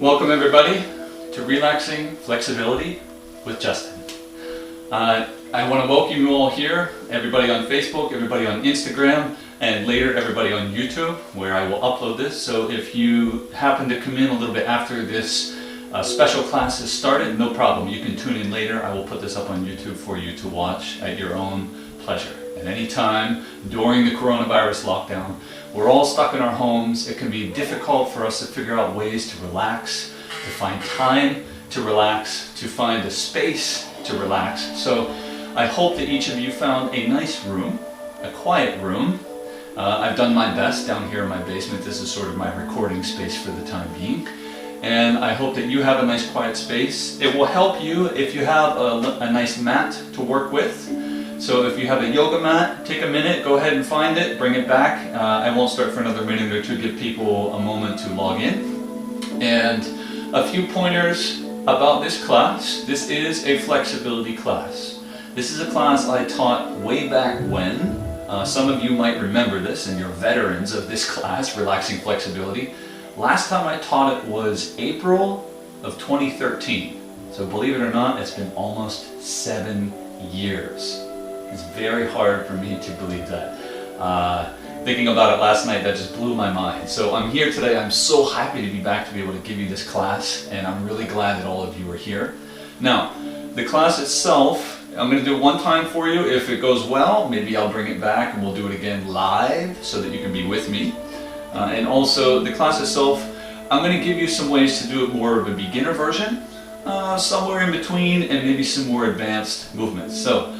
Welcome everybody to Relaxing Flexibility with Justin. I want to welcome you all here, everybody on Facebook, everybody on Instagram, and later everybody on YouTube, where I will upload this. So if you happen to come in a little bit after this special class has started, no problem. You can tune in later. I will put this up on YouTube for you to watch at your own pleasure. At any time during the coronavirus lockdown, we're all stuck in our homes. It can be difficult for us to figure out ways to relax, to find time to relax, to find a space to relax. So I hope that each of you found a nice room, a quiet room. I've done my best down here in my basement. This is sort of my recording space for the time being. And I hope that you have a nice quiet space. It will help you if you have a nice mat to work with. So if you have a yoga mat, take a minute, go ahead and find it, bring it back. I won't start for another minute or two, give people a moment to log in. And a few pointers about this class. This is a flexibility class. This is a class I taught way back when. Some of you might remember this and you're veterans of this class, Relaxing Flexibility. Last time I taught it was April of 2013. So believe it or not, it's been almost 7 years. It's very hard for me to believe that. Thinking about it last night, that just blew my mind. So I'm here today. I'm so happy to be back to be able to give you this class, and I'm really glad that all of you are here. Now, the class itself, I'm going to do it one time for you. If it goes well, maybe I'll bring it back and we'll do it again live so that you can be with me. And also, the class itself, I'm going to give you some ways to do it more of a beginner version, somewhere in between, and maybe some more advanced movements. So,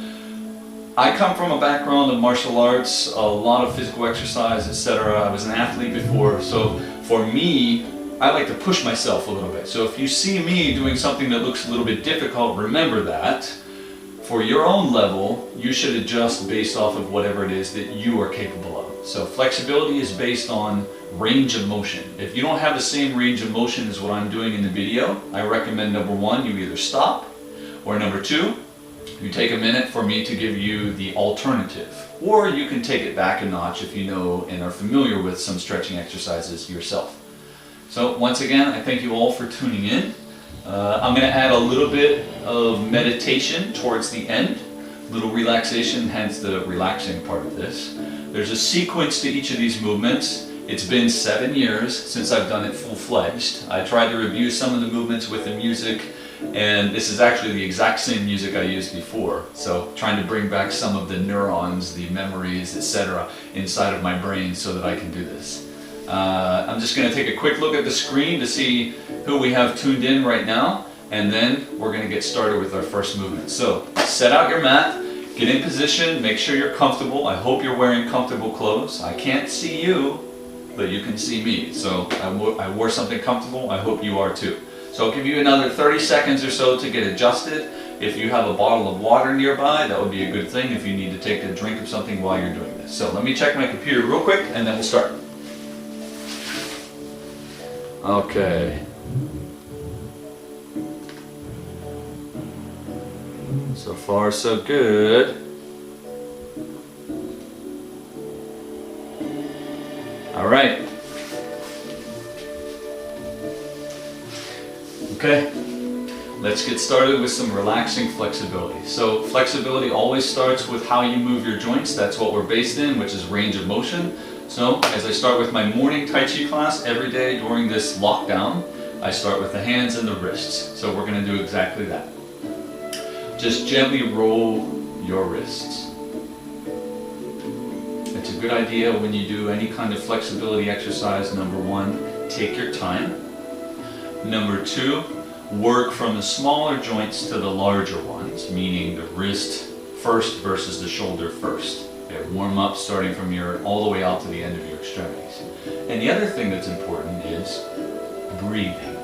I come from a background of martial arts, a lot of physical exercise, etc. I was an athlete before, so for me, I like to push myself a little bit. So if you see me doing something that looks a little bit difficult, remember that. For your own level, you should adjust based off of whatever it is that you are capable of. So flexibility is based on range of motion. If you don't have the same range of motion as what I'm doing in the video, I recommend number one, you either stop, or number two, you take a minute for me to give you the alternative. Or you can take it back a notch if you know and are familiar with some stretching exercises yourself. So once again, I thank you all for tuning in. I'm going to add a little bit of meditation towards the end. Little relaxation, hence the relaxing part of this. There's a sequence to each of these movements. It's been 7 years since I've done it full-fledged. I tried to review some of the movements with the music, and this is actually the exact same music I used before. So trying to bring back some of the neurons, the memories, etc. inside of my brain so that I can do this. I'm just going to take a quick look at the screen to see who we have tuned in right now, and then we're going to get started with our first movement. So set out your mat, get in position, make sure you're comfortable. I hope you're wearing comfortable clothes. I can't see you, but you can see me. So I wore something comfortable. I hope you are too. So I'll give you another 30 seconds or so to get adjusted. If you have a bottle of water nearby, that would be a good thing if you need to take a drink of something while you're doing this. So let me check my computer real quick and then we'll start. Okay. So far so good. All right. Okay, let's get started with some relaxing flexibility. So flexibility always starts with how you move your joints. That's what we're based in, which is range of motion. So as I start with my morning Tai Chi class every day during this lockdown, I start with the hands and the wrists. So we're going to do exactly that. Just gently roll your wrists. It's a good idea when you do any kind of flexibility exercise. Number one, take your time. Number two, work from the smaller joints to the larger ones, meaning the wrist first versus the shoulder first. Okay, warm up starting from all the way out to the end of your extremities. And the other thing that's important is breathing.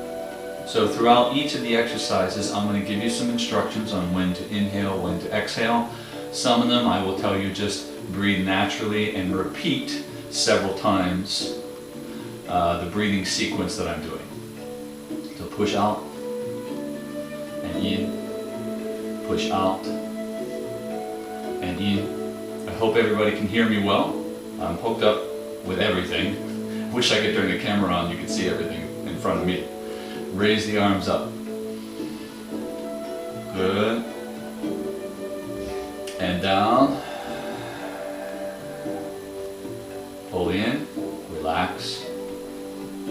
So throughout each of the exercises, I'm going to give you some instructions on when to inhale, when to exhale. Some of them I will tell you just breathe naturally and repeat several times the breathing sequence that I'm doing. So push out and in, push out and in. I hope everybody can hear me well. I'm hooked up with everything. Wish I could turn the camera on, you could see everything in front of me. Raise the arms up. Good. And down. Pull in, relax,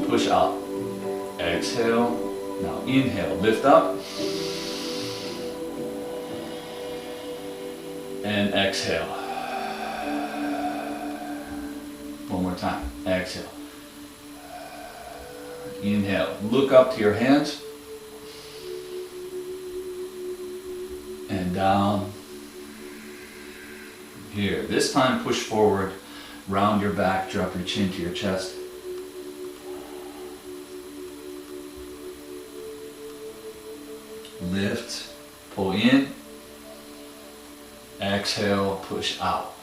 push out. Exhale. Now inhale, lift up. And exhale. One more time. Exhale. Inhale. Look up to your hands. And down. Here. This time push forward. Round your back. Drop your chin to your chest. Lift. Pull in. Exhale. Push out.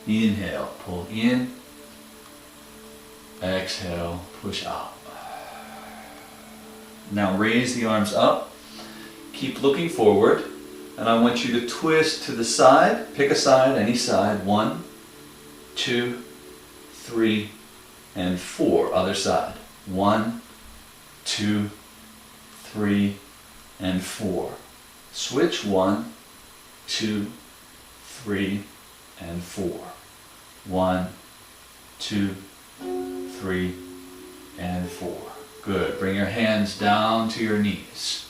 Inhale. Pull in. Exhale, push out. Now raise the arms up. Keep looking forward. And I want you to twist to the side. Pick a side, any side. 1, 2, 3, and 4. Other side. 1, 2, 3, and 4. Switch. 1, 2, 3, and 4. 1, 2, 3, and 4. Good. Bring your hands down to your knees.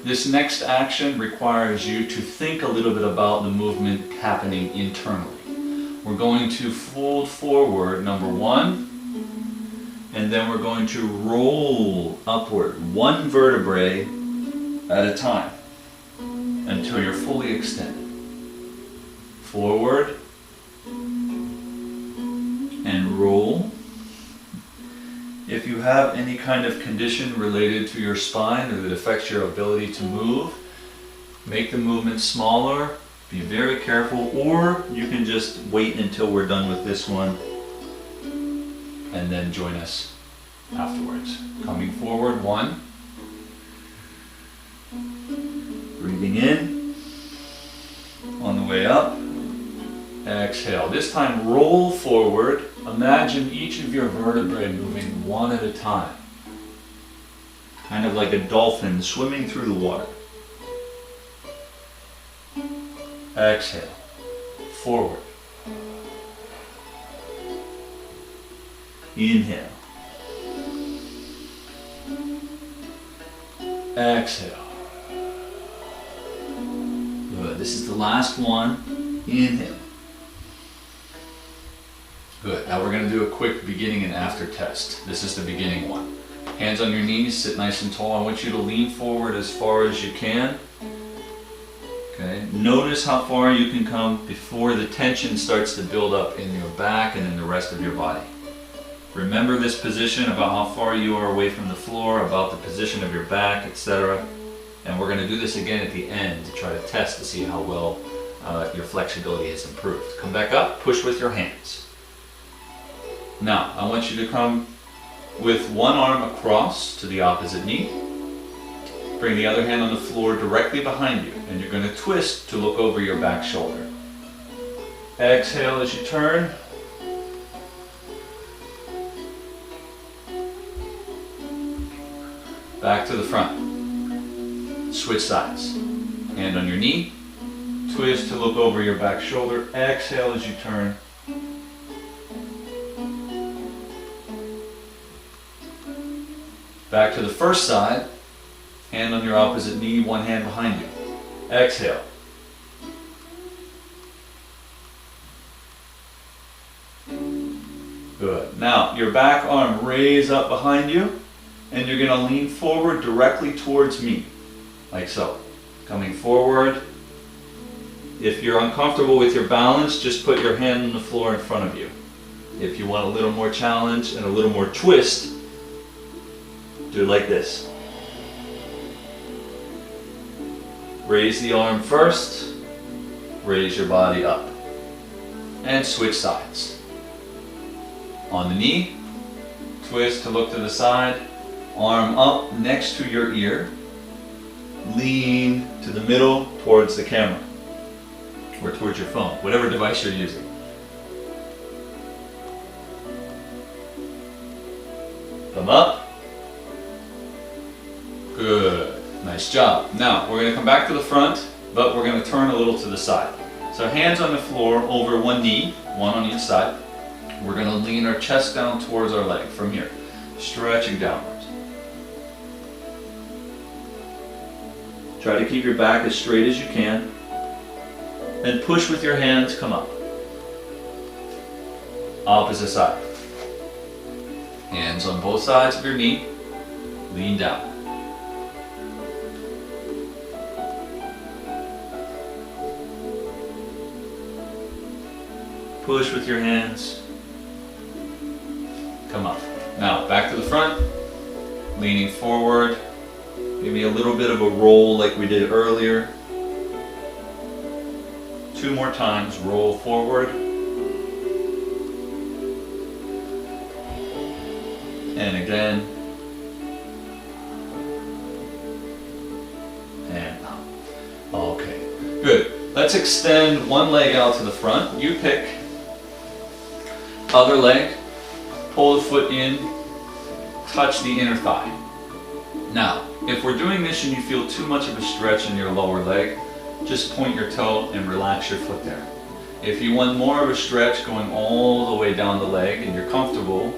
This next action requires you to think a little bit about the movement happening internally. We're going to fold forward, number 1, and then we're going to roll upward, 1 vertebrae at a time until you're fully extended. Forward and roll. If you have any kind of condition related to your spine or that affects your ability to move, make the movement smaller, be very careful, or you can just wait until we're done with this one and then join us afterwards. Coming forward, 1. Breathing in. On the way up, exhale. This time roll forward. Imagine each of your vertebrae moving one at a time. Kind of like a dolphin swimming through the water. Exhale. Forward. Inhale. Exhale. Good. This is the last one. Inhale. Good. Now we're going to do a quick beginning and after test. This is the beginning one. Hands on your knees, sit nice and tall. I want you to lean forward as far as you can. Okay. Notice how far you can come before the tension starts to build up in your back and in the rest of your body. Remember this position about how far you are away from the floor, about the position of your back, etc. And we're going to do this again at the end to try to test to see how well your flexibility has improved. Come back up, push with your hands. Now, I want you to come with one arm across to the opposite knee. Bring the other hand on the floor directly behind you, and you're going to twist to look over your back shoulder. Exhale as you turn. Back to the front. Switch sides. Hand on your knee. Twist to look over your back shoulder. Exhale as you turn. Back to the first side, hand on your opposite knee, one hand behind you. Exhale. Good. Now, your back arm raise up behind you, and you're going to lean forward directly towards me, like so. Coming forward. If you're uncomfortable with your balance, just put your hand on the floor in front of you. If you want a little more challenge and a little more twist, do it like this. Raise the arm first, raise your body up, and switch sides. On the knee, twist to look to the side, arm up next to your ear, lean to the middle towards the camera, or towards your phone, whatever device you're using. Nice job. Now, we're going to come back to the front, but we're going to turn a little to the side. So hands on the floor over one knee, one on each side. We're going to lean our chest down towards our leg from here, stretching downwards. Try to keep your back as straight as you can. Then push with your hands, come up. Opposite side. Hands on both sides of your knee, lean down. Push with your hands, come up. Now back to the front, leaning forward, maybe a little bit of a roll like we did earlier. 2 more times, roll forward. And again. And up. Okay, good. Let's extend one leg out to the front. You pick. Other leg. Pull the foot in. Touch the inner thigh. Now, if we're doing this and you feel too much of a stretch in your lower leg, just point your toe and relax your foot there. If you want more of a stretch going all the way down the leg and you're comfortable,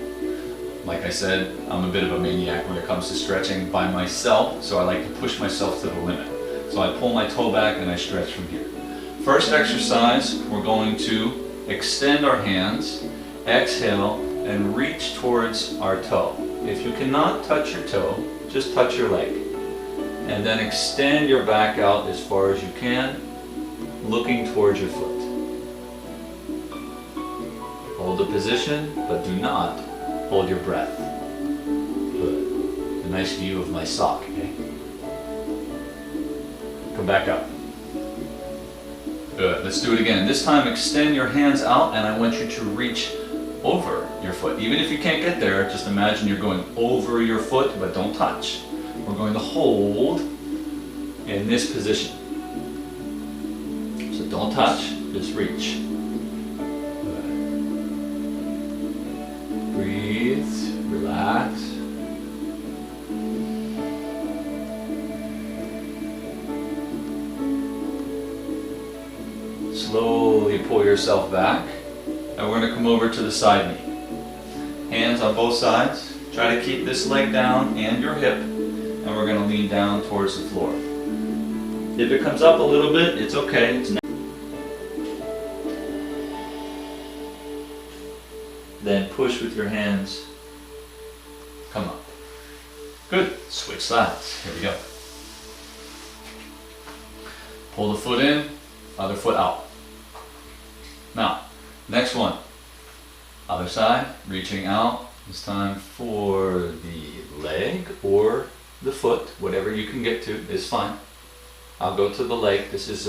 like I said, I'm a bit of a maniac when it comes to stretching by myself, so I like to push myself to the limit. So I pull my toe back and I stretch from here. First exercise, we're going to extend our hands, exhale, and reach towards our toe. If you cannot touch your toe, just touch your leg. And then extend your back out as far as you can, looking towards your foot. Hold the position, but do not hold your breath. Good. A nice view of my sock, okay? Come back up. Good. Let's do it again. This time extend your hands out and I want you to reach over your foot. Even if you can't get there, just imagine you're going over your foot, but don't touch. We're going to hold in this position. So don't touch, just reach. Good. Breathe, relax. Slowly pull yourself back. And we're going to come over to the side knee. Hands on both sides. Try to keep this leg down and your hip. And we're going to lean down towards the floor. If it comes up a little bit, it's okay. It's then push with your hands. Come up. Good. Switch sides. Here we go. Pull the foot in, other foot out. Now, next one. Other side, reaching out. This time for the leg or the foot, whatever you can get to is fine. I'll go to the leg. This is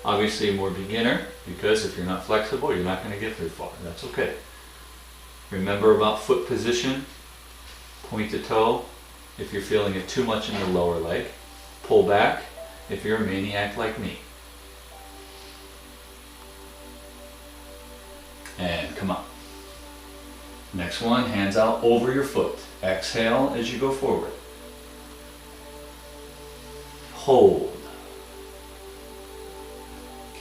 obviously more beginner because if you're not flexible, you're not going to get very far. That's okay. Remember about foot position. Point the toe if you're feeling it too much in the lower leg. Pull back if you're a maniac like me. And come up. Next one, hands out over your foot. Exhale as you go forward. Hold.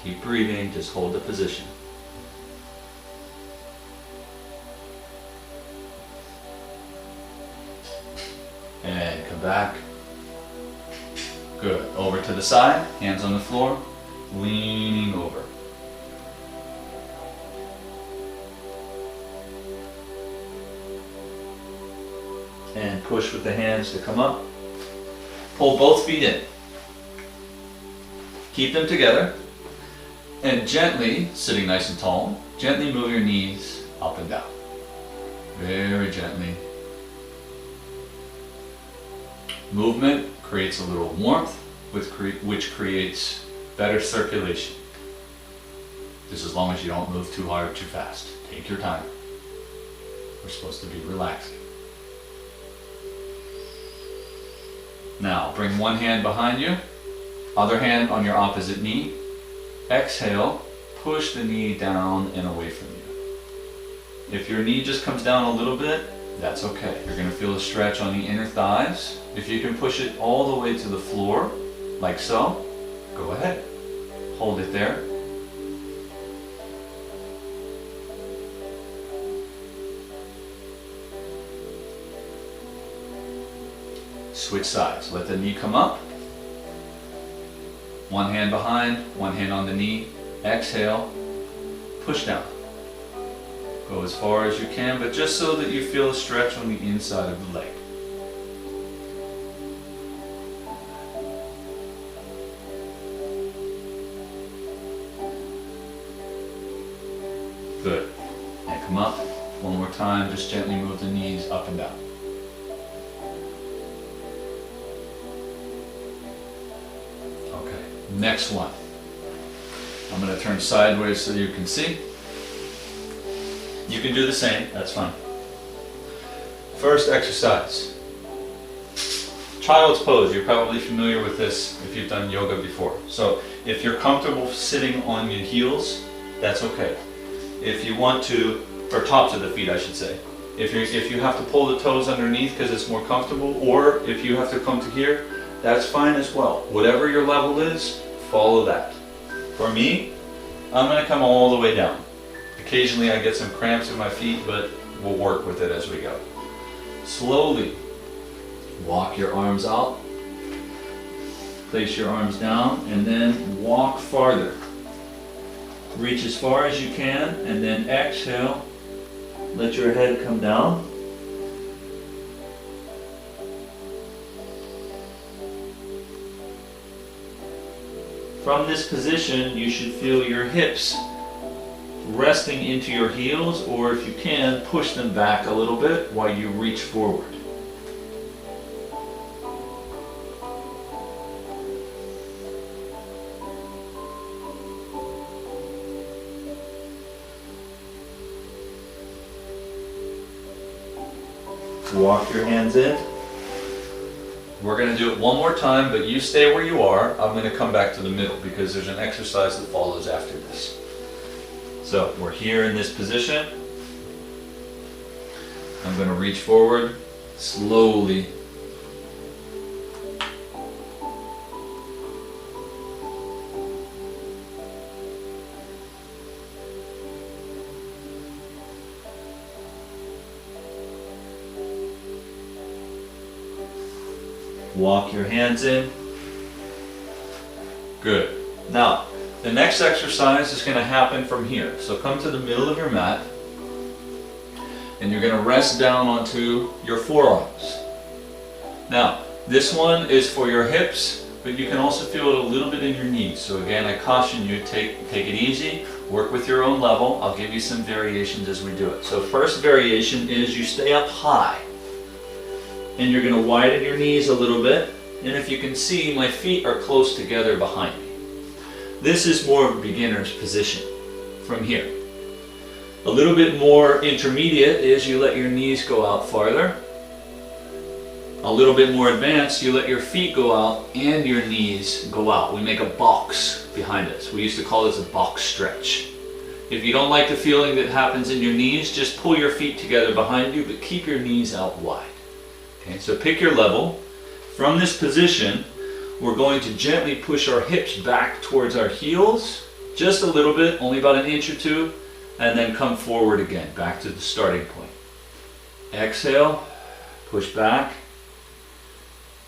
Keep breathing, just hold the position. And come back. Good. Over to the side, hands on the floor, leaning over. And push with the hands to come up. Pull both feet in. Keep them together. And gently, sitting nice and tall, gently move your knees up and down. Very gently. Movement creates a little warmth, which creates better circulation. Just as long as you don't move too hard or too fast. Take your time. We're supposed to be relaxing. Now, bring one hand behind you, other hand on your opposite knee. Exhale, push the knee down and away from you. If your knee just comes down a little bit, that's okay. You're going to feel a stretch on the inner thighs. If you can push it all the way to the floor, like so, go ahead. Hold it there. Switch sides. Let the knee come up. One hand behind, one hand on the knee. Exhale. Push down. Go as far as you can, but just so that you feel a stretch on the inside of the leg. Good. And come up. One more time, just gently move the knees up and down. Okay, next one. I'm going to turn sideways so you can see. You can do the same, that's fine. First exercise. Child's pose. You're probably familiar with this if you've done yoga before. So if you're comfortable sitting on your heels, that's okay. If you want to, or tops of the feet I should say. If you have to pull the toes underneath because it's more comfortable, or if you have to come to here, that's fine as well. Whatever your level is, follow that. For me, I'm going to come all the way down. Occasionally I get some cramps in my feet, but we'll work with it as we go. Slowly walk your arms out, place your arms down, and then walk farther. Reach as far as you can, and then exhale, let your head come down. From this position, you should feel your hips resting into your heels, or if you can, push them back a little bit while you reach forward. Walk your hands in. We're going to do it one more time, but you stay where you are. I'm going to come back to the middle because there's an exercise that follows after this. So we're here in this position. I'm going to reach forward slowly. Walk your hands in. Good. Now, the next exercise is going to happen from here. So come to the middle of your mat, and you're going to rest down onto your forearms. Now, this one is for your hips, but you can also feel it a little bit in your knees. So again, I caution you, take it easy, work with your own level. I'll give you some variations as we do it. So first variation is you stay up high, and you're going to widen your knees a little bit. And if you can see, my feet are close together behind me. This is more of a beginner's position from here. A little bit more intermediate is you let your knees go out farther. A little bit more advanced, you let your feet go out and your knees go out. We make a box behind us. We used to call this a box stretch. If you don't like the feeling that happens in your knees, just pull your feet together behind you, but keep your knees out wide. Okay, so pick your level. From this position, we're going to gently push our hips back towards our heels, just a little bit, only about an inch or two, and then come forward again, back to the starting point. Exhale, push back.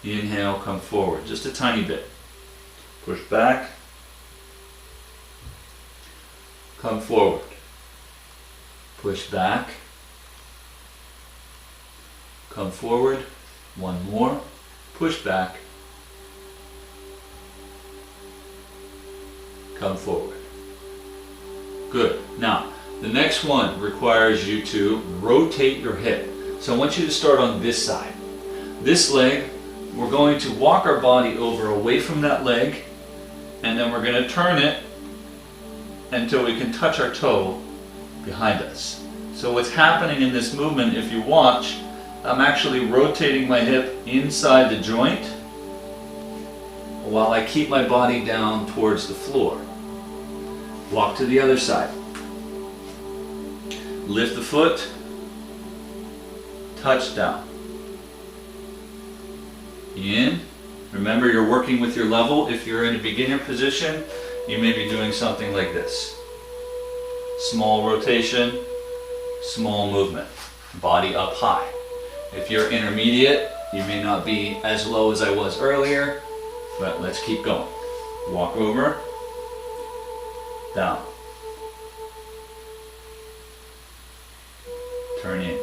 Inhale, come forward, just a tiny bit. Push back. Come forward. Push back. Come forward. One more. Push back. Come forward. Good. Now, the next one requires you to rotate your hip. So I want you to start on this side. This leg, we're going to walk our body over away from that leg, and then we're going to turn it until we can touch our toe behind us. So what's happening in this movement, if you watch, I'm actually rotating my hip inside the joint while I keep my body down towards the floor. Walk to the other side. Lift the foot, touch, down. In. Remember, you're working with your level. If you're in a beginner position, you may be doing something like this. Small rotation, small movement. Body up high. If you're intermediate, you may not be as low as I was earlier, but let's keep going. Walk over, down. Turn in.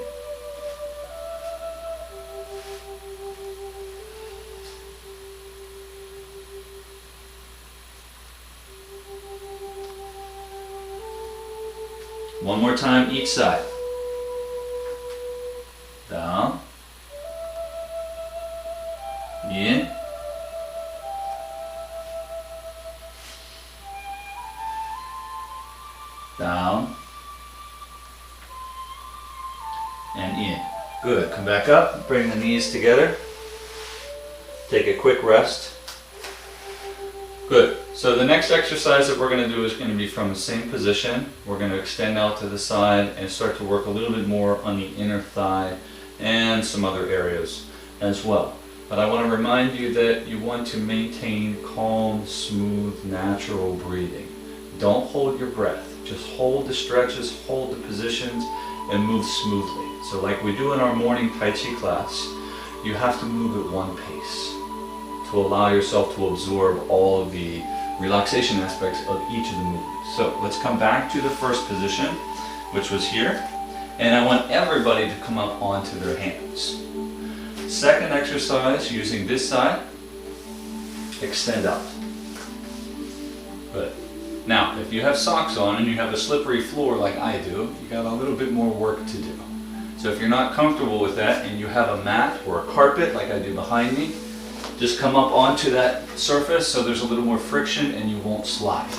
One more time each side. Down. In. Down. And in. Good. Come back up. Bring the knees together. Take a quick rest. Good. So the next exercise that we're going to do is going to be from the same position. We're going to extend out to the side and start to work a little bit more on the inner thigh and some other areas as well. But I want to remind you that you want to maintain calm, smooth, natural breathing. Don't hold your breath. Just hold the stretches, hold the positions, and move smoothly. So like we do in our morning Tai Chi class, you have to move at one pace to allow yourself to absorb all of the relaxation aspects of each of the movements. So let's come back to the first position, which was here. And I want everybody to come up onto their hands. Second exercise, using this side, extend out. Good. Now, if you have socks on and you have a slippery floor like I do, you got a little bit more work to do. So if you're not comfortable with that and you have a mat or a carpet like I do behind me, just come up onto that surface so there's a little more friction and you won't slide.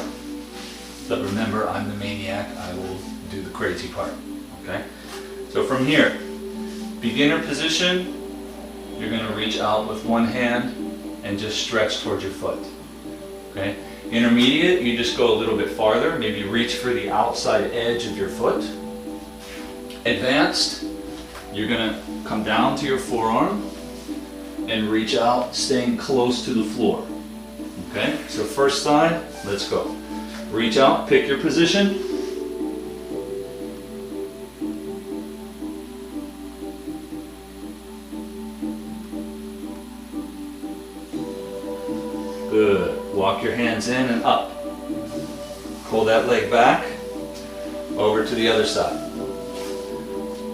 But remember, I'm the maniac, I will do the crazy part. Okay? So from here, beginner position, you're going to reach out with one hand and just stretch towards your foot. Okay? Intermediate, you just go a little bit farther, maybe reach for the outside edge of your foot. Advanced, you're going to come down to your forearm and reach out, staying close to the floor. Okay? So first side, let's go. Reach out, pick your position. Good. Walk your hands in and up. Pull that leg back. Over to the other side.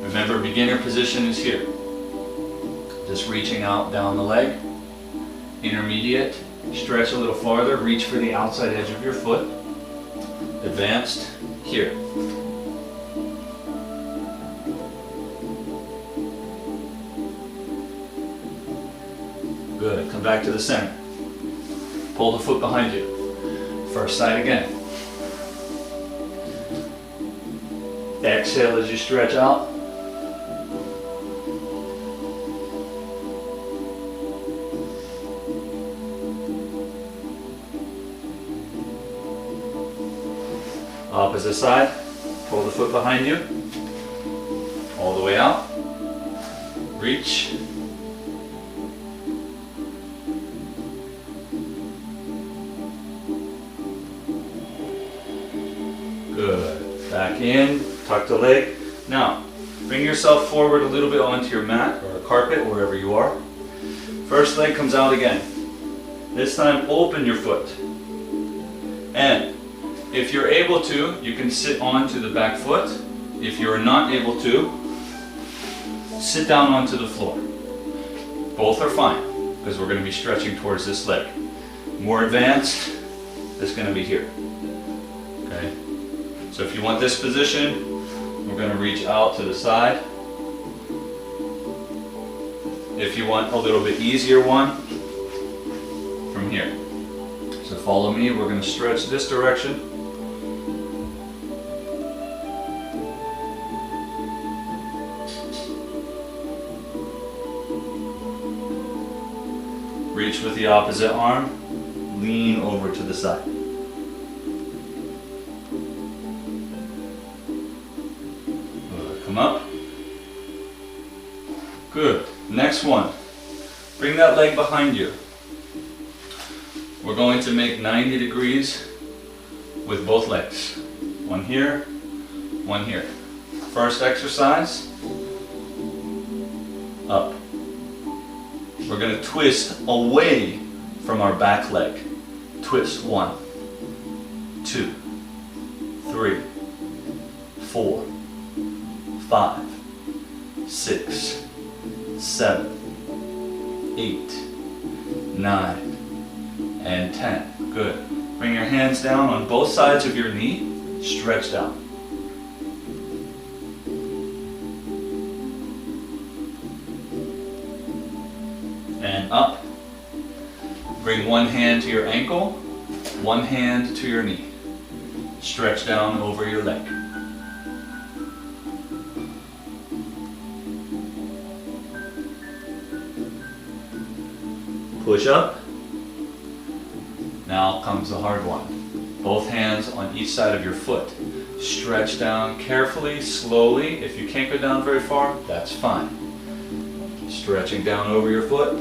Remember, beginner position is here. Just reaching out down the leg. Intermediate. Stretch a little farther. Reach for the outside edge of your foot. Advanced. Here. Good. Come back to the center. Pull the foot behind you. First side again. Exhale as you stretch out. Opposite side. Pull the foot behind you. All the way out. Reach. Good. Back in, tuck the leg. Now, bring yourself forward a little bit onto your mat or a carpet, wherever you are. First leg comes out again. This time, open your foot. And if you're able to, you can sit onto the back foot. If you're not able to, sit down onto the floor. Both are fine, because we're going to be stretching towards this leg. More advanced, it's going to be here. Okay? So if you want this position, we're going to reach out to the side. If you want a little bit easier one, from here. So follow me, we're going to stretch this direction. Reach with the opposite arm, lean over to the side. Come up. Next one. Bring that leg behind you. We're going to make 90 degrees with both legs. One here, one here. First exercise, up. We're going to twist away from our back leg. Twist 1, 2, 3, 4, 5, 6, 7, 8, 9, and 10. Good. Bring your hands down on both sides of your knee, stretched out. And up. Bring one hand to your ankle, one hand to your knee. Stretch down over your leg. Push up. Now comes the hard one. Both hands on each side of your foot. Stretch down carefully, slowly. If you can't go down very far, that's fine. Stretching down over your foot.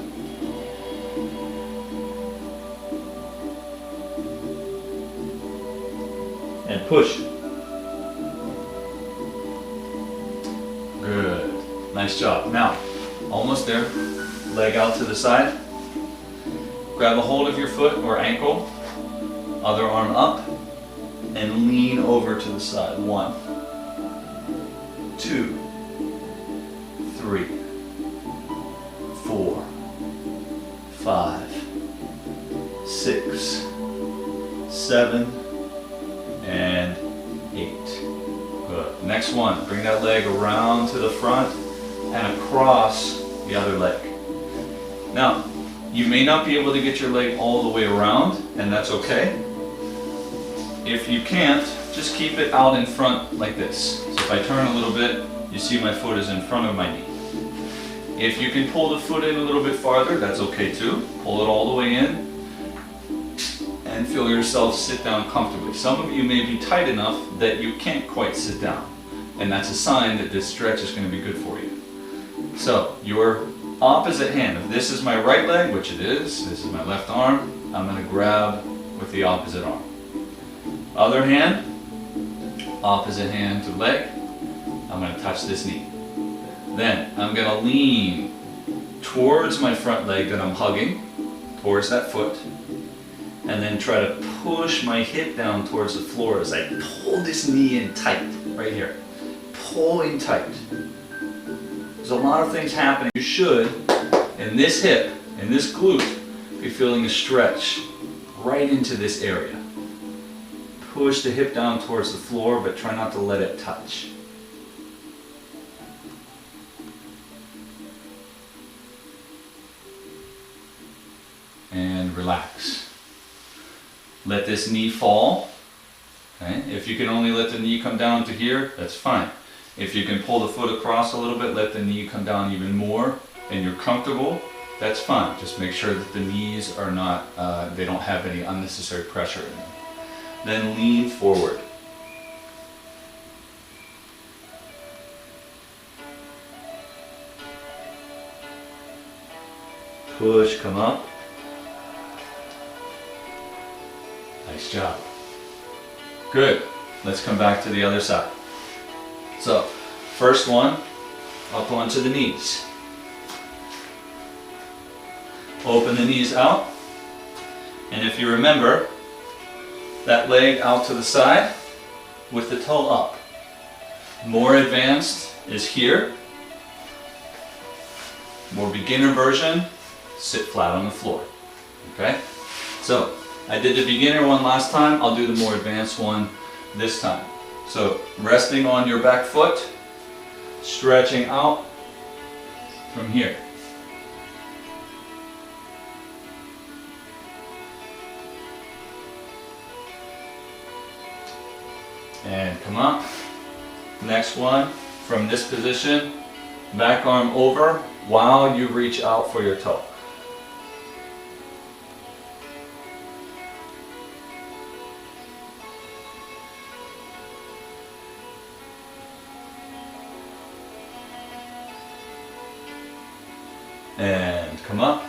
And push. Good. Nice job. Now, almost there. Leg out to the side. Grab a hold of your foot or ankle. Other arm up. And lean over to the side. 1, 2, 3, 4, 5, 6, 7, and 8. Good. Next one. Bring that leg around to the front and across the other leg. Now, you may not be able to get your leg all the way around, and that's okay. If you can't, just keep it out in front like this. So if I turn a little bit, you see my foot is in front of my knee. If you can pull the foot in a little bit farther, that's okay too. Pull it all the way in and feel yourself sit down comfortably. Some of you may be tight enough that you can't quite sit down, and that's a sign that this stretch is going to be good for you. So your opposite hand, if this is my right leg, which it is, this is my left arm, I'm going to grab with the opposite arm. Other hand, opposite hand to leg, I'm going to touch this knee. Then I'm going to lean towards my front leg that I'm hugging, towards that foot, and then try to push my hip down towards the floor as I pull this knee in tight, right here. Pulling tight. There's a lot of things happening. You should, in this hip, in this glute, be feeling a stretch right into this area. Push the hip down towards the floor, but try not to let it touch. And relax. Let this knee fall. Okay? If you can only let the knee come down to here, that's fine. If you can pull the foot across a little bit, let the knee come down even more, and you're comfortable, that's fine. Just make sure that the knees are not, they don't have any unnecessary pressure in them. Then lean forward. Push, come up. Nice job. Good. Let's come back to the other side. So, first one, up onto the knees. Open the knees out. And if you remember, that leg out to the side with the toe up. More advanced is here. More beginner version, sit flat on the floor. Okay? So, I did the beginner one last time, I'll do the more advanced one this time. So, resting on your back foot, stretching out from here. And come up. Next one, from this position, back arm over while you reach out for your toe. come up.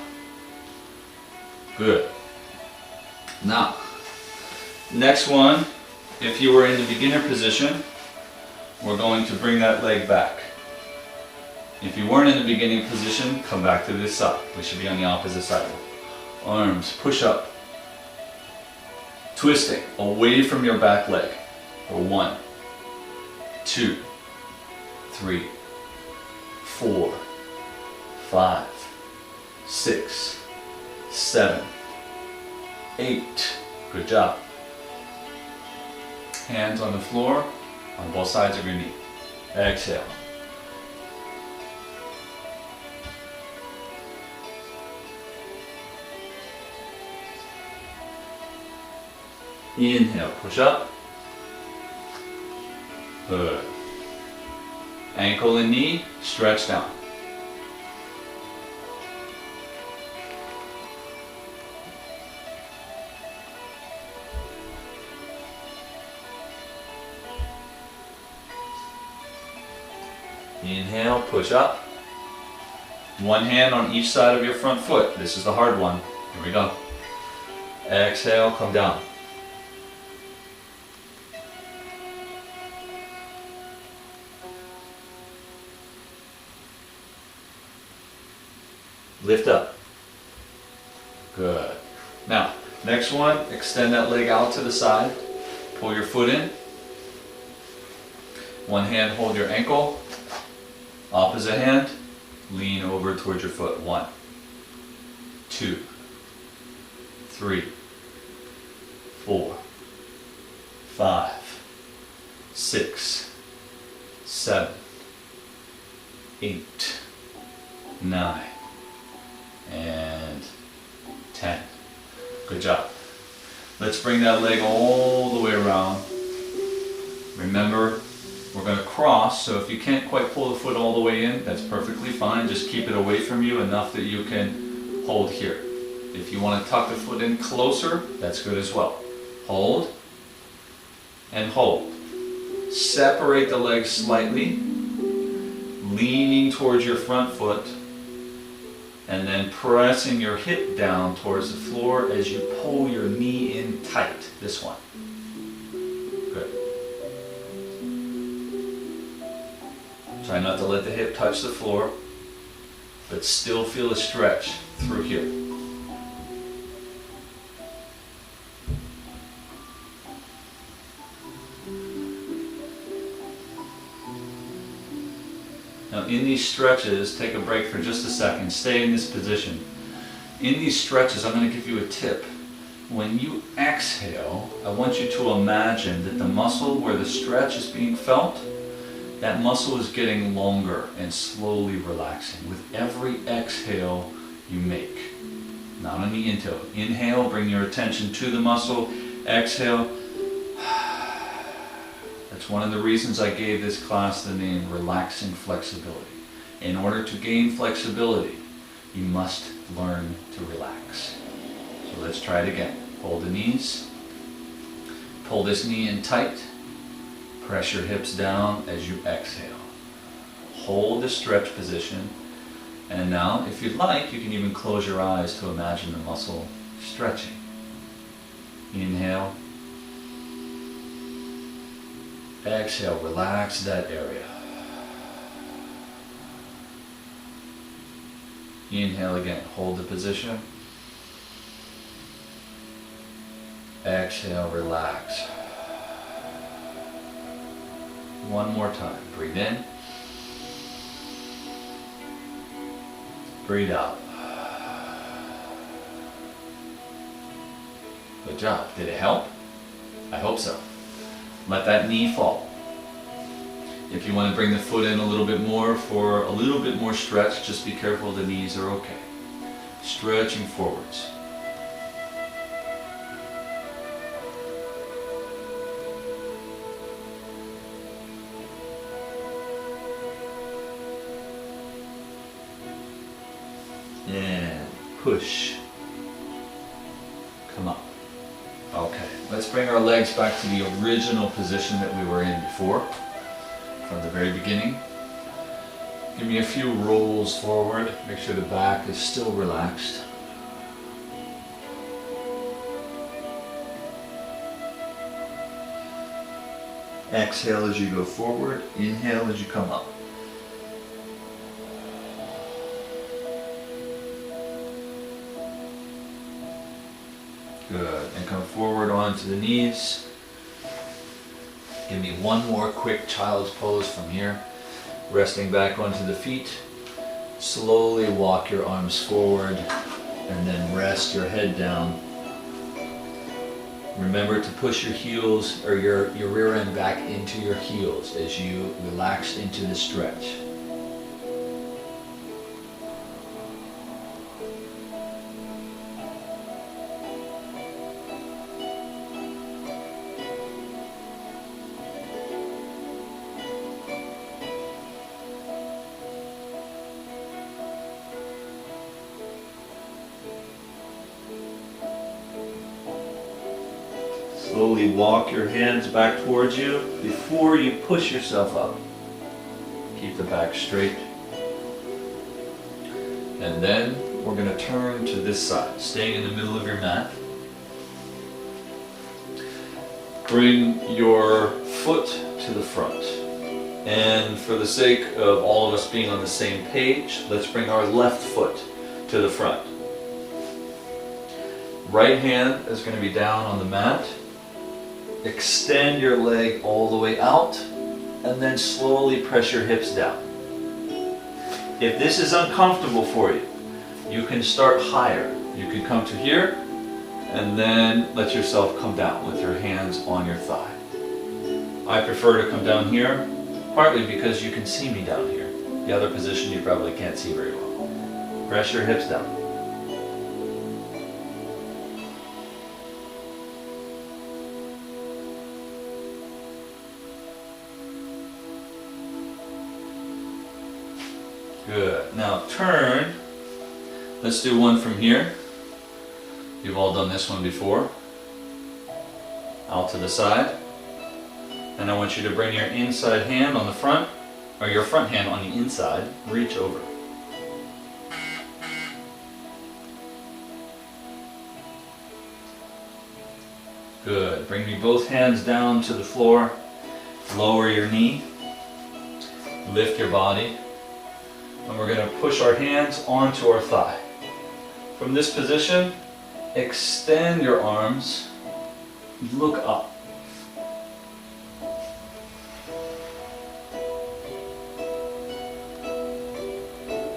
Good. Now, next one, if you were in the beginner position, we're going to bring that leg back. If you weren't in the beginning position, come back to this side. We should be on the opposite side. Arms, push up. Twisting away from your back leg. For 1, 2, 3, 4, 5, 6, 7, 8. Good job. Hands on the floor on both sides of your knee. Exhale. Inhale, push up. Good. Ankle and knee, stretch down. Inhale, push up. One hand on each side of your front foot. This is the hard one. Here we go. Exhale, come down. Lift up. Good. Now, next one, extend that leg out to the side. Pull your foot in. One hand hold your ankle. Opposite hand, lean over towards your foot. 1, 2, 3, 4, 5, 6, 7, 8, 9, and 10. Good job. Let's bring that leg all the way around. Remember, we're going to cross, so if you can't quite pull the foot all the way in, that's perfectly fine. Just keep it away from you enough that you can hold here. If you want to tuck the foot in closer, that's good as well. Hold and hold. Separate the legs slightly, leaning towards your front foot, and then pressing your hip down towards the floor as you pull your knee in tight. This one. Good. Try not to let the hip touch the floor, but still feel a stretch through here. Now in these stretches, take a break for just a second, stay in this position. In these stretches, I'm going to give you a tip. When you exhale, I want you to imagine that the muscle where the stretch is being felt, that muscle is getting longer and slowly relaxing with every exhale you make. Not on the inhale. Inhale, bring your attention to the muscle. Exhale. That's one of the reasons I gave this class the name Relaxing Flexibility. In order to gain flexibility, you must learn to relax. So let's try it again. Hold the knees. Pull this knee in tight. Press your hips down as you exhale. Hold the stretch position. And now, if you'd like, you can even close your eyes to imagine the muscle stretching. Inhale. Exhale, relax that area. Inhale again, hold the position. Exhale, relax. One more time, breathe in. Breathe out. Good job. Did it help? I hope so. Let that knee fall. If you want to bring the foot in a little bit more for a little bit more stretch, just be careful the knees are okay. Stretching forwards. And push. Come up. Okay, let's bring our legs back to the original position that we were in before, from the very beginning. Give me a few rolls forward. Make sure the back is still relaxed. Exhale as you go forward. Inhale as you come up. Good. And come forward onto the knees. Give me one more quick child's pose from here. Resting back onto the feet. Slowly walk your arms forward and then rest your head down. Remember to push your heels or your rear end back into your heels as you relax into the stretch. Slowly walk your hands back towards you before you push yourself up. Keep the back straight. And then we're going to turn to this side, staying in the middle of your mat. Bring your foot to the front. And for the sake of all of us being on the same page, let's bring our left foot to the front. Right hand is going to be down on the mat. Extend your leg all the way out and then slowly press your hips down. If this is uncomfortable for you, you can start higher. You can come to here and then let yourself come down with your hands on your thigh. I prefer to come down here, partly because you can see me down here. The other position you probably can't see very well. Press your hips down. Good. Now turn. Let's do one from here. You've all done this one before. Out to the side. And I want you to bring your inside hand on the front, or your front hand on the inside. Reach over. Good. Bring me both hands down to the floor. Lower your knee. Lift your body. And we're going to push our hands onto our thigh. From this position, extend your arms, look up.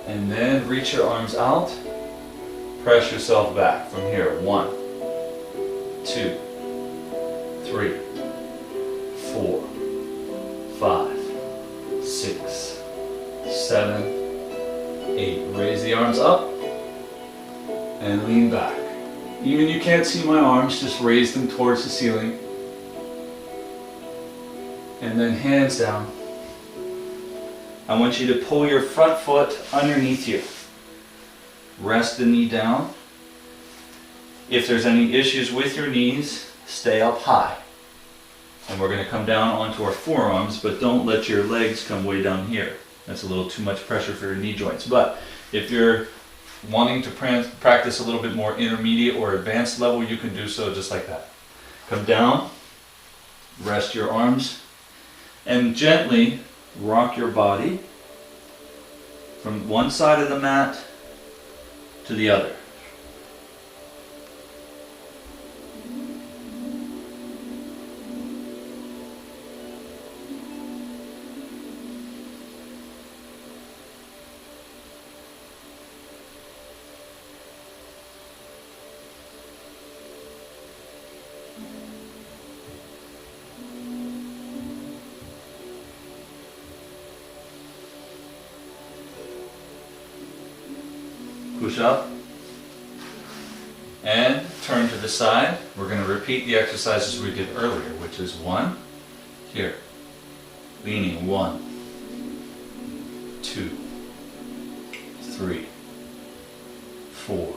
And then reach your arms out, press yourself back from here. 1, 2, 3, 4, 5, 6, 7, 8. Raise the arms up and lean back. Even you can't see my arms, just raise them towards the ceiling. And then hands down. I want you to pull your front foot underneath you. Rest the knee down. If there's any issues with your knees, stay up high. And we're going to come down onto our forearms, but don't let your legs come way down here. That's a little too much pressure for your knee joints. But if you're wanting to practice a little bit more intermediate or advanced level, you can do so just like that. Come down, rest your arms, and gently rock your body from one side of the mat to the other. Push up and turn to the side. We're going to repeat the exercises we did earlier, which is 1, here, leaning 1, 2, 3, 4,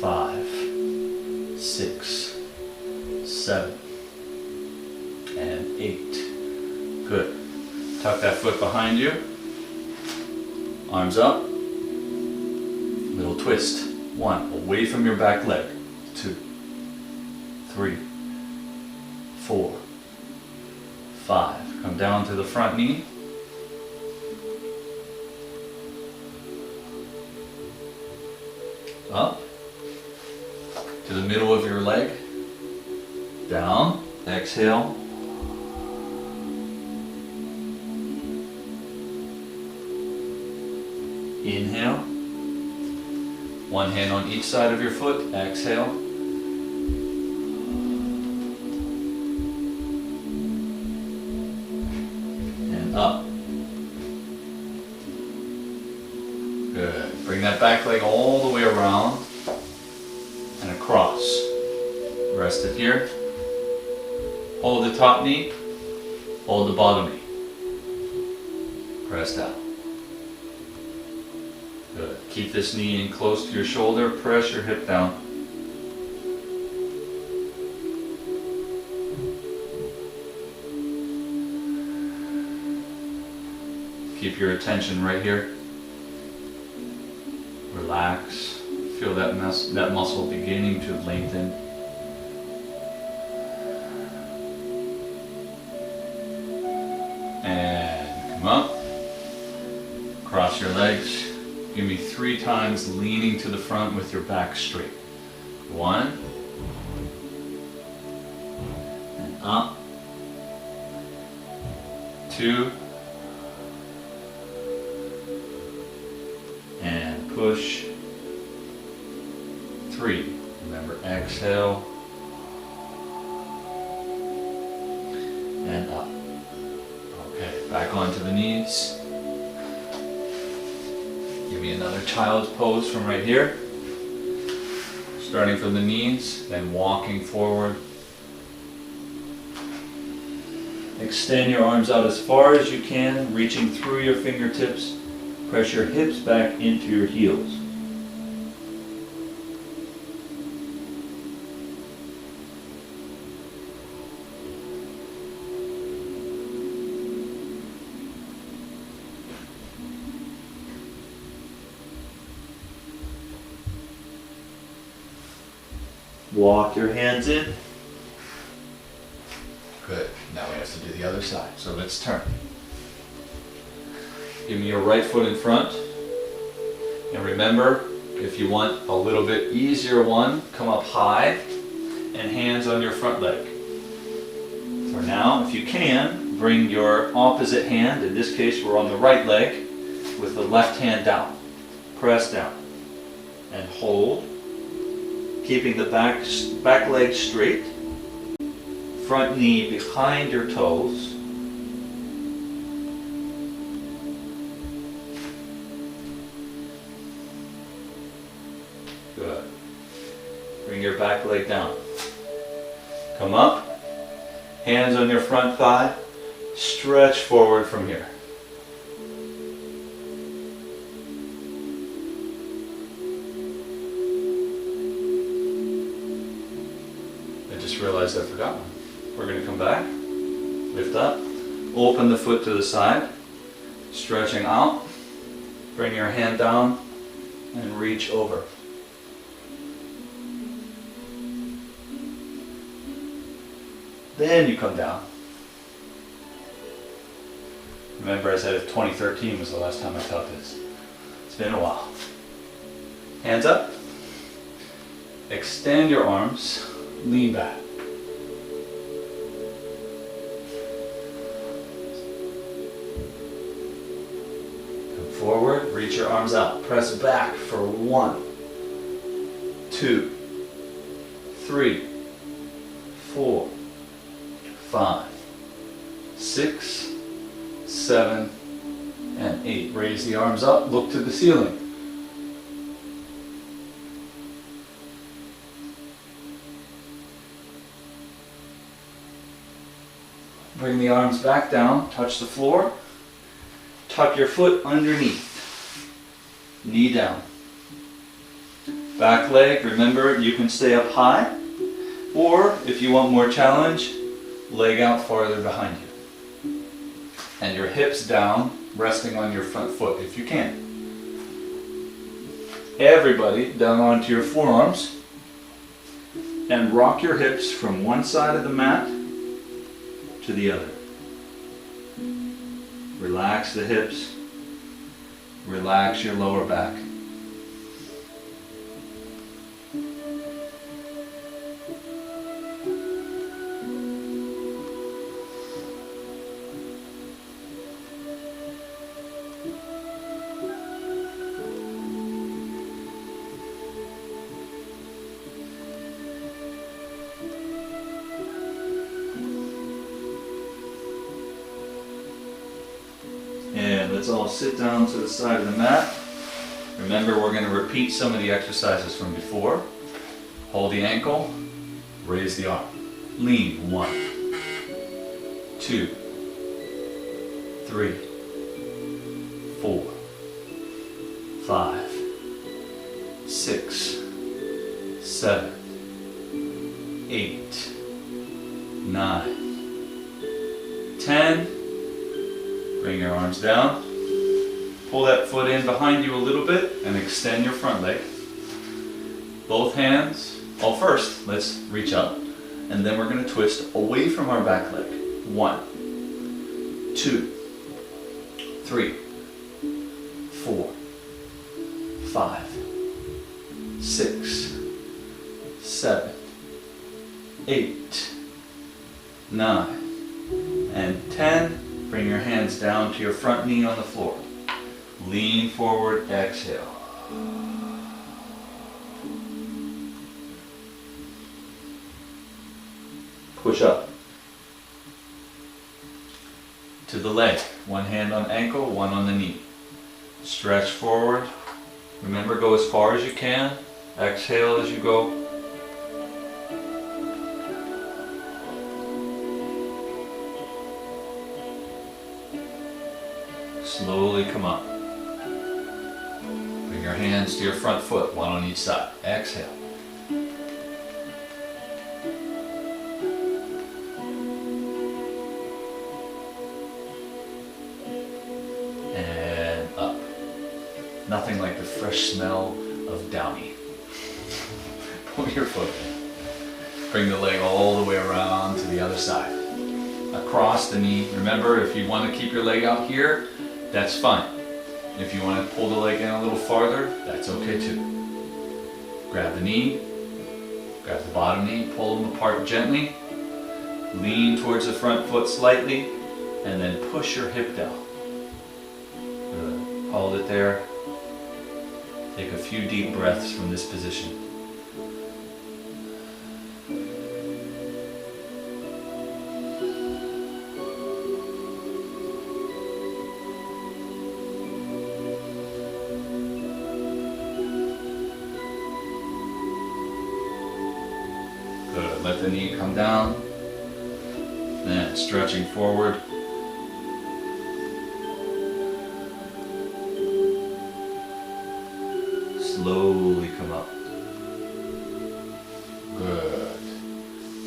5, 6, 7, and 8. Good. Tuck that foot behind you. Arms up. Little twist. 1, away from your back leg. 2, 3, 4, 5. Come down to the front knee. Up. To the middle of your leg. Down. Exhale. Inhale. One hand on each side of your foot. Exhale. And up. Good. Bring that back leg all the way around and across. Rest it here. Hold the top knee. Hold the bottom knee. Press down. Good. Keep this knee in close to your shoulder. Press your hip down. Keep your attention right here. Relax. Feel that muscle beginning to lengthen. And come up. Cross your legs. Give me 3 times leaning to the front with your back straight. 1. And up. 2. And push. 3. Remember, exhale. And up. Okay, back onto the knees. Give me another child's pose from right here. Starting from the knees, then walking forward. Extend your arms out as far as you can, reaching through your fingertips. Press your hips back into your heels. Walk your hands in. Good. Now we have to do the other side. So let's turn. Give me your right foot in front. And remember, if you want a little bit easier one, come up high and hands on your front leg. For now, if you can, bring your opposite hand, in this case we're on the right leg, with the left hand down. Press down and hold. Keeping the back leg straight, front knee behind your toes. Good. Bring your back leg down. Come up, hands on your front thigh, stretch forward from here. Realized I forgot one. We're going to come back, lift up, open the foot to the side, stretching out, bring your hand down and reach over. Then you come down. Remember I said if 2013 was the last time I taught this. It's been a while. Hands up, extend your arms, lean back. Forward, reach your arms out. Press back for 1, 2, 3, 4, 5, 6, 7, and 8. Raise the arms up, look to the ceiling. Bring the arms back down, touch the floor. Tuck your foot underneath, knee down. Back leg, remember you can stay up high, or if you want more challenge, leg out farther behind you. And your hips down, resting on your front foot if you can. everybody down onto your forearms and rock your hips from one side of the mat to the other. Relax the hips, relax your lower back. And let's all sit down to the side of the mat. Remember, we're going to repeat some of the exercises from before. Hold the ankle, raise the arm. Lean, 1, 2, 3, 4, 5, 6, 7, 8, 9, 10. Bring your arms down. Pull that foot in behind you a little bit and extend your front leg. Both hands. Oh, first, let's reach up. And then we're going to twist away from our back leg. 1, 2, 3, 4, 5, 6, 7, 8, 9, and 10. Bring your hands down to your front knee on the floor. Lean forward, exhale. Push up. To the leg. One hand on ankle, one on the knee. Stretch forward. Remember, go as far as you can. Exhale as you go. Slowly come up. Bring your hands to your front foot, one on each side. Exhale. And up. Nothing like the fresh smell of downy. Pull your foot in. Bring the leg all the way around to the other side. Across the knee. Remember, if you want to keep your leg out here, that's fine. If you want to pull the leg in a little farther, that's okay too. Grab the knee, grab the bottom knee, pull them apart gently, lean towards the front foot slightly, and then push your hip down. Good. Hold it there. Take a few deep breaths from this position. Let the knee come down, then stretching forward. Slowly come up. Good.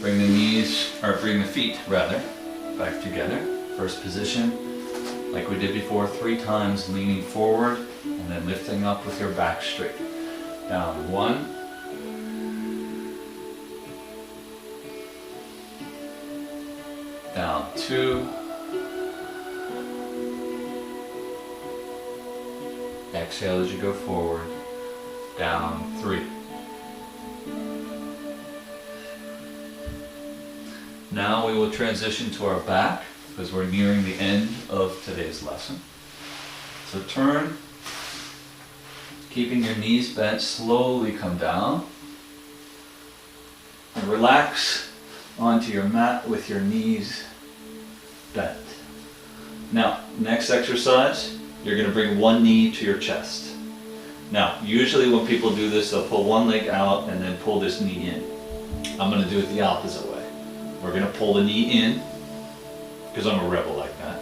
Bring the knees, or bring the feet rather, back together. First position, like we did before, 3 times, leaning forward and then lifting up with your back straight. Down 1. Down 2. Exhale as you go forward. Down 3. Now we will transition to our back because we're nearing the end of today's lesson. So turn, keeping your knees bent, slowly come down and relax onto your mat with your knees bent. Now, next exercise, you're going to bring one knee to your chest. Now, usually when people do this, they'll pull one leg out and then pull this knee in. I'm going to do it the opposite way. We're going to pull the knee in, because I'm a rebel like that.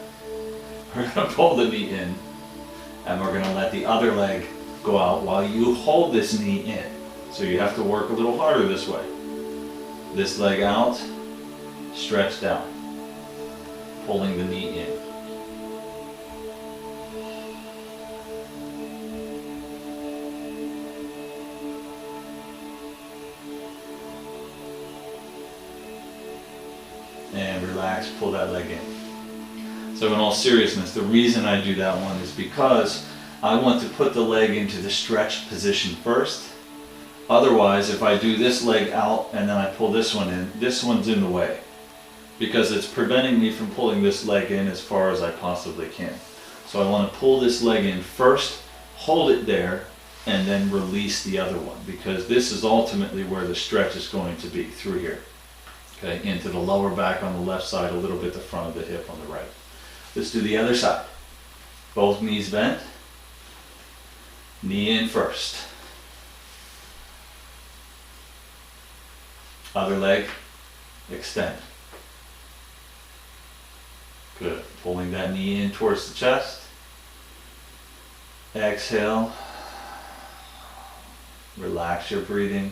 We're going to pull the knee in, and we're going to let the other leg go out while you hold this knee in. So you have to work a little harder this way. This leg out, stretch down, pulling the knee in. and relax, pull that leg in. So in all seriousness, the reason I do that one is because I want to put the leg into the stretched position first. Otherwise, if I do this leg out and then I pull this one in, this one's in the way, because it's preventing me from pulling this leg in as far as I possibly can. So I want to pull this leg in first, hold it there, and then release the other one, because this is ultimately where the stretch is going to be, through here. Okay, into the lower back on the left side, a little bit the front of the hip on the right. Let's do the other side. Both knees bent. Knee in first. Other leg, extend. Good. Pulling that knee in towards the chest. Exhale. Relax your breathing.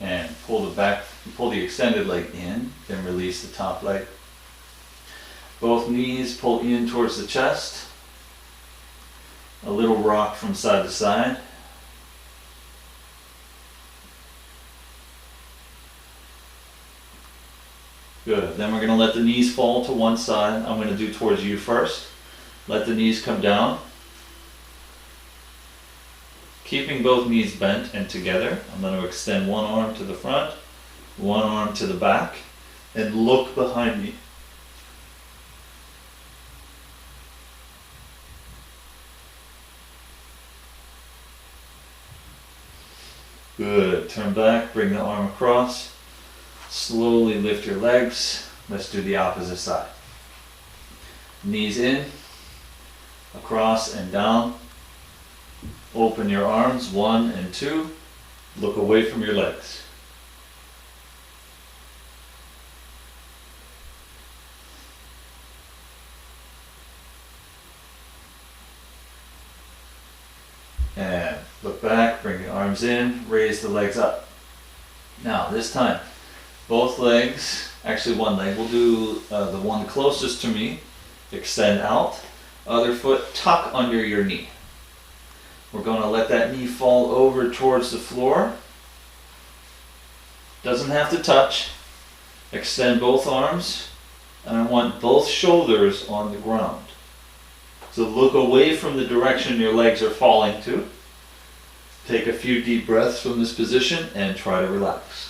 And pull the extended leg in, then release the top leg. Both knees pull in towards the chest. A little rock from side to side. Good. Then we're going to let the knees fall to one side. I'm going to do towards you first. Let the knees come down. Keeping both knees bent and together, I'm going to extend one arm to the front, one arm to the back, and look behind me. Good. Turn back, bring the arm across. Slowly lift your legs. Let's do the opposite side. Knees in, across and down. Open your arms, 1 and 2. Look away from your legs. And look back, bring the arms in, raise the legs up. Now this time, both legs, actually one leg, we'll do the one closest to me, extend out. Other foot tuck under your knee. We're going to let that knee fall over towards the floor. Doesn't have to touch. Extend both arms, and I want both shoulders on the ground. So look away from the direction your legs are falling to. Take a few deep breaths from this position and try to relax.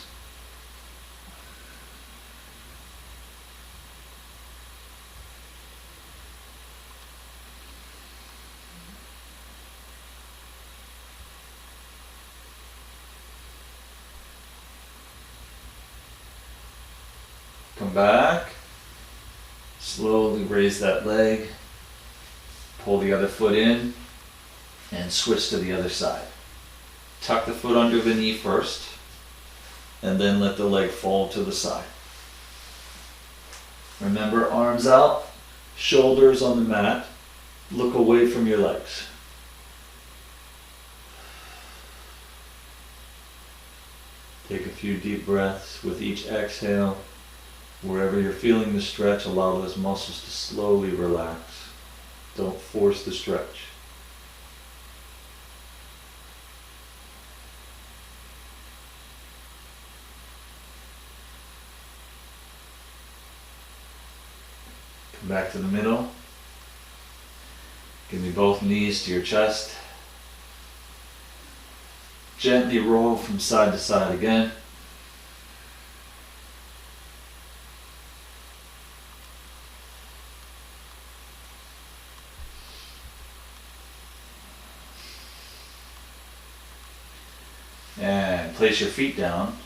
Come back, slowly raise that leg, pull the other foot in, and switch to the other side. Tuck the foot under the knee first, and then let the leg fall to the side. Remember, arms out, shoulders on the mat, look away from your legs. Take a few deep breaths with each exhale. Wherever you're feeling the stretch, allow those muscles to slowly relax. Don't force the stretch. Come back to the middle. Give me both knees to your chest. Gently roll from side to side again. And place your feet down.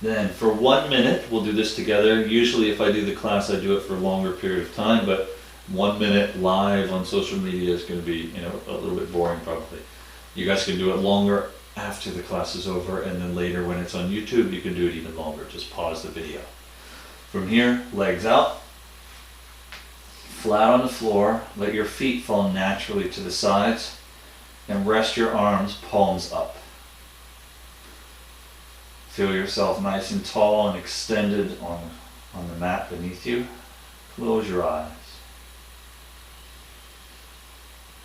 Then for 1 minute, we'll do this together. Usually if I do the class, I do it for a longer period of time, but 1 minute live on social media is going to be, a little bit boring probably. You guys can do it longer after the class is over, and then later when it's on YouTube, you can do it even longer. Just pause the video. From here, legs out, flat on the floor. Let your feet fall naturally to the sides, and rest your arms palms up. Feel yourself nice and tall and extended on the mat beneath you. Close your eyes.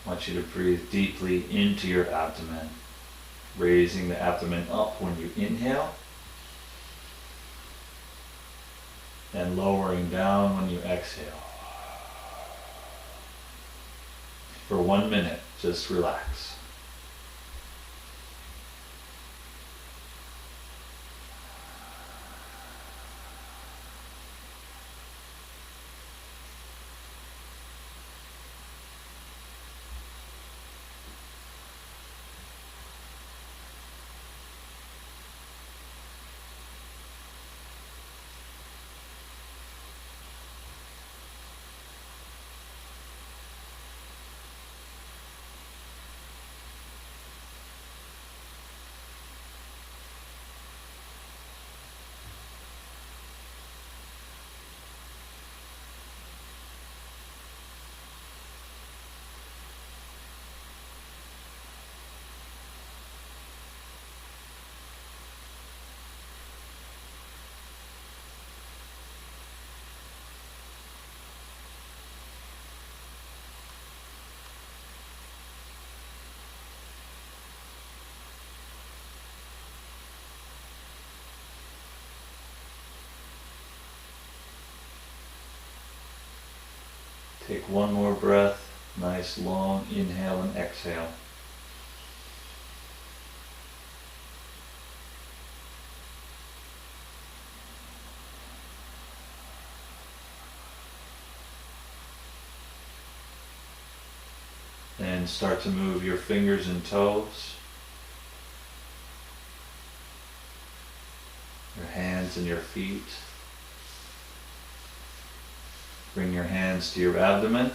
I want you to breathe deeply into your abdomen, raising the abdomen up when you inhale and lowering down when you exhale. For 1 minute, just relax. Take one more breath, nice long inhale and exhale. And start to move your fingers and toes, your hands and your feet. Bring your hands to your abdomen.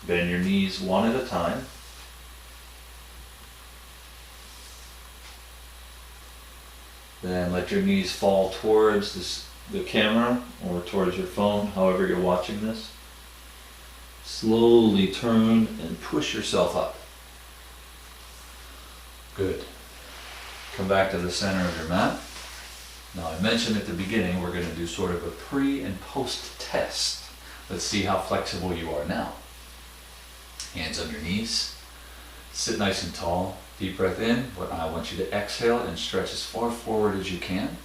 Bend your knees one at a time. Then let your knees fall towards the camera or towards your phone, however you're watching this. Slowly turn and push yourself up. Good. Come back to the center of your mat. Now, I mentioned at the beginning we're going to do sort of a pre and post test. Let's see how flexible you are now. Hands on your knees. Sit nice and tall. Deep breath in. I want you to exhale and stretch as far forward as you can,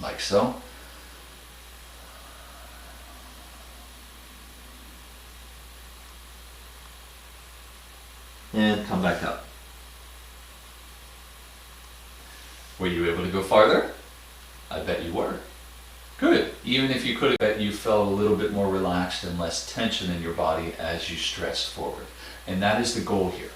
like so. And come back up. Were you able to go farther? I bet you were. Good. Even if you could have, bet you felt a little bit more relaxed and less tension in your body as you stretched forward. And that is the goal here.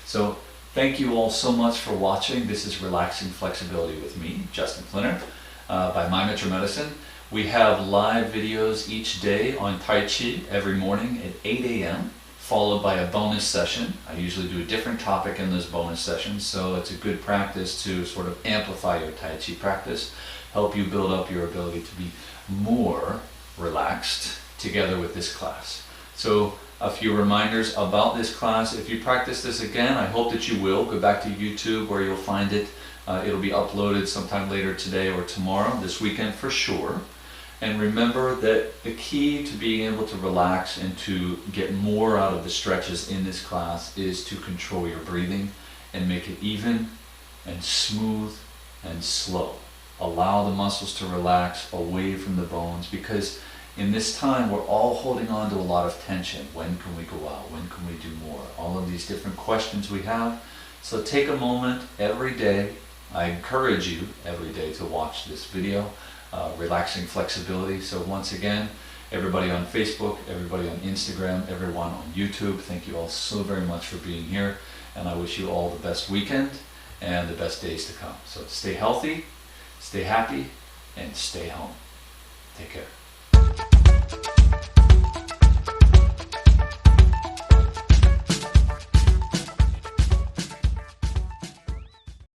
So thank you all so much for watching. This is Relaxing Flexibility with me, Justin Flinner, by My Metro Medicine. We have live videos each day on Tai Chi every morning at 8 a.m. followed by a bonus session. I usually do a different topic in those bonus sessions, so it's a good practice to sort of amplify your Tai Chi practice, help you build up your ability to be more relaxed together with this class. So a few reminders about this class. If you practice this again, I hope that you will. Go back to YouTube where you'll find it. It'll be uploaded sometime later today or tomorrow, this weekend for sure. And remember that the key to being able to relax and to get more out of the stretches in this class is to control your breathing and make it even and smooth and slow. Allow the muscles to relax away from the bones, because in this time we're all holding on to a lot of tension. When can we go out? When can we do more? All of these different questions we have. So take a moment every day. I encourage you every day to watch this video. Relaxing Flexibility. So once again, everybody on Facebook, everybody on Instagram, everyone on YouTube, thank you all so very much for being here, and I wish you all the best weekend and the best days to come. So stay healthy, stay happy, and stay home. Take care.